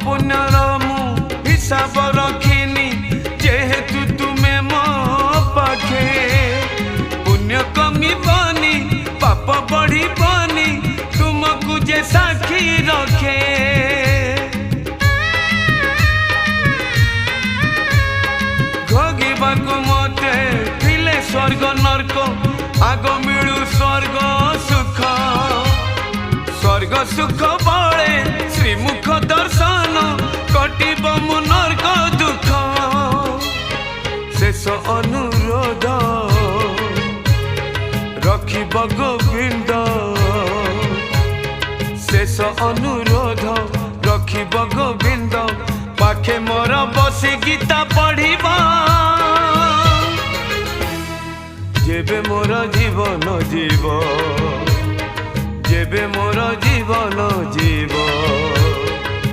पुण्यर मु हिसाब रखिनी जेहेतु तुमे मो पाखे पुण्य कमी बनी पाप बढ़ी बनी तुमको जे साक्षी रखे भोगिबाकु मते थिले स्वर्ग नरक आग मिलू स्वर्ग सुख बड़े श्रीमुख दर्शन कटिब मु नरक दुख शेष अनुरोध रखिब गोविंद शेष अनुरोध रखिब गोविंद पाखे मोर बसी गीता पढ़िब जेबे मोर जीवन जीव जेबे मोर जीवन जीव।